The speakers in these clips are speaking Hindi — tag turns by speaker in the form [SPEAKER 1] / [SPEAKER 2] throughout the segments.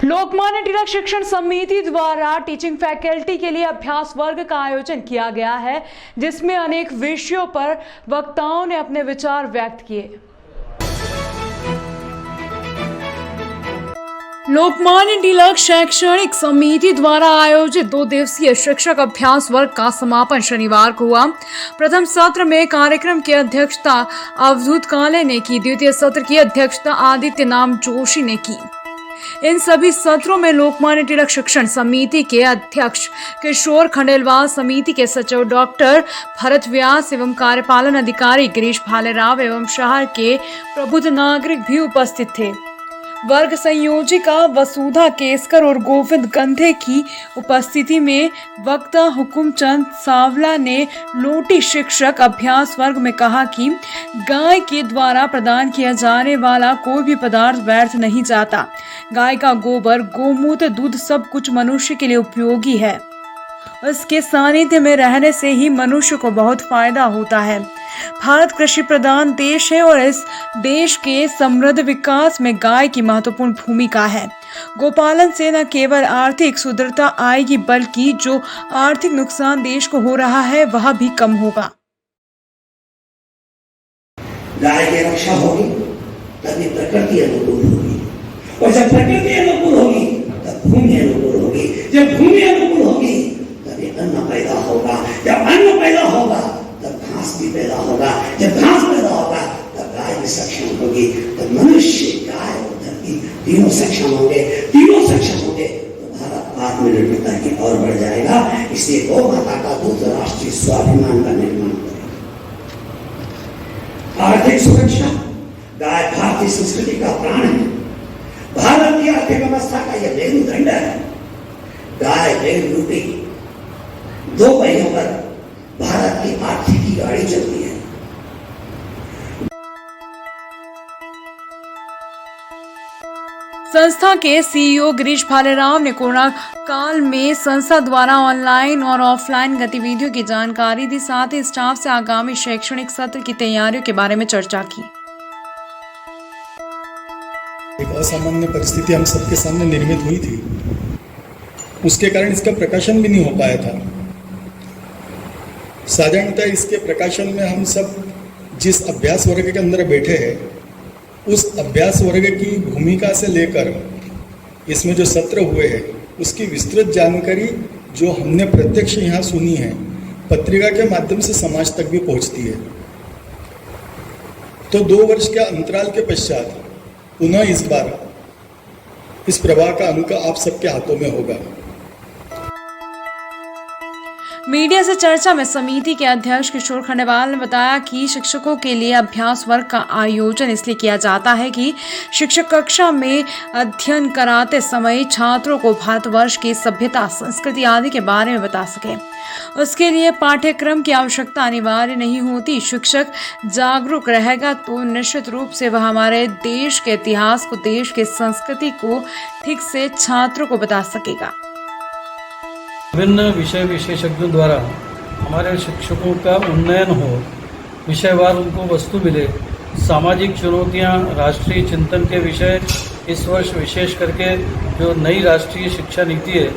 [SPEAKER 1] लोकमान्य तिलक शिक्षण समिति द्वारा टीचिंग फैकल्टी के लिए अभ्यास वर्ग का आयोजन किया गया है, जिसमें अनेक विषयों पर वक्ताओं ने अपने विचार व्यक्त किए। लोकमान्य तिलक शैक्षणिक समिति द्वारा आयोजित 2 दिवसीय शिक्षक अभ्यास वर्ग का समापन शनिवार को हुआ। प्रथम सत्र में कार्यक्रम की अध्यक्षता अवधूत काले ने की, द्वितीय सत्र की अध्यक्षता आदित्य नाम जोशी ने की। इन सभी सत्रों में लोकमान्य तिलक शिक्षण समिति के अध्यक्ष किशोर खंडेलवाल, समिति के सचिव डॉक्टर भरत व्यास एवं कार्यपालन अधिकारी गिरीश भालेराव एवं शहर के प्रबुद्ध नागरिक भी उपस्थित थे। वर्ग संयोजिका वसुधा केसकर और गोविंद गंधे की उपस्थिति में वक्ता हुकुमचंद सावला ने लोटी शिक्षक अभ्यास वर्ग में कहा कि गाय के द्वारा प्रदान किया जाने वाला कोई भी पदार्थ व्यर्थ नहीं जाता। गाय का गोबर, गोमूत्र, दूध सब कुछ मनुष्य के लिए उपयोगी है। उसके सानिध्य में रहने से ही मनुष्य को बहुत फायदा होता है। भारत कृषि प्रधान देश है और इस देश के समृद्ध विकास में गाय की महत्वपूर्ण भूमिका है। गोपालन से न केवल आर्थिक सुदृढ़ता आएगी, बल्कि जो आर्थिक नुकसान देश को हो रहा है वह भी कम होगा।
[SPEAKER 2] गाय की रक्षा होगी तभी प्रकृति अनुकूल होगी, और जब प्रकृति अनुकूल होगी तब भूमि अनुकूल होगी। जब भूमि अनुकूल होगी तभी अन्न पैदा होगा। जब अन्न पैदा होगा तब घास भी पैदा होगा। जब घास पैदा होगा तब गाय भी सक्षम होगी। तब मनुष्य, गाय और धरती तीनों सक्षम होंगे। तीनों सक्षम होंगे तो भारत आत्मनिर्भरता की ओर बढ़ जाएगा। इसलिए गौ माता का दूध राष्ट्रीय स्वाभिमान का निर्माण करेगा। आर्थिक सुरक्षा, गाय भारतीय संस्कृति का प्राण है। भारत की आर्थिक व्यवस्था का यह मेरुदंड है। गाय बैल रूपी 2 पहियों पर भारत की आर्थिक की गाड़ी चलती है।
[SPEAKER 1] संस्था के सीईओ गिरीश भालेराव ने कोरोना काल में संस्था द्वारा ऑनलाइन और ऑफलाइन गतिविधियों की जानकारी दी, साथ ही स्टाफ से आगामी शैक्षणिक सत्र की तैयारियों के बारे में चर्चा की।
[SPEAKER 3] एक असामान्य परिस्थिति हम सबके सामने निर्मित हुई थी, उसके कारण इसका प्रकाशन भी नहीं हो पाया था। साधारणतः इसके प्रकाशन में हम सब जिस अभ्यास वर्ग के अंदर बैठे हैं, उस अभ्यास वर्ग की भूमिका से लेकर इसमें जो सत्र हुए हैं उसकी विस्तृत जानकारी जो हमने प्रत्यक्ष यहाँ सुनी है, पत्रिका के माध्यम से समाज तक भी पहुँचती है। तो 2 वर्ष के अंतराल के पश्चात पुनः इस बार इस प्रवाह का अंक आप सबके हाथों में होगा।
[SPEAKER 1] मीडिया से चर्चा में समिति के अध्यक्ष किशोर खंडेलवाल ने बताया कि शिक्षकों के लिए अभ्यास वर्ग का आयोजन इसलिए किया जाता है कि शिक्षक कक्षा में अध्ययन कराते समय छात्रों को भारतवर्ष की सभ्यता, संस्कृति आदि के बारे में बता सके। उसके लिए पाठ्यक्रम की आवश्यकता अनिवार्य नहीं होती। शिक्षक जागरूक रहेगा तो निश्चित रूप से वह हमारे देश के इतिहास को, देश की संस्कृति को ठीक से छात्रों को बता सकेगा।
[SPEAKER 4] विभिन्न विषय विशेषज्ञों द्वारा हमारे शिक्षकों का उन्नयन हो, विषयवार उनको वस्तु मिले। सामाजिक चुनौतियां, राष्ट्रीय चिंतन के विषय इस वर्ष विशेष करके जो नई राष्ट्रीय शिक्षा नीति है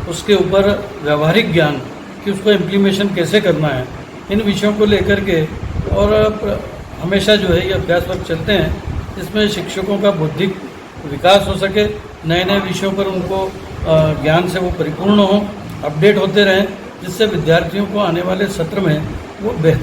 [SPEAKER 4] उसके ऊपर व्यावहारिक ज्ञान कि उसको इम्प्लीमेशन कैसे करना है, इन विषयों को लेकर के और हमेशा जो है ये अभ्यास वर्ग चलते हैं, जिसमें शिक्षकों का बौद्धिक विकास हो सके, नए नए विषयों पर उनको ज्ञान से वो परिपूर्ण हो, अपडेट होते रहें, जिससे विद्यार्थियों को आने वाले सत्र में वो बेहतर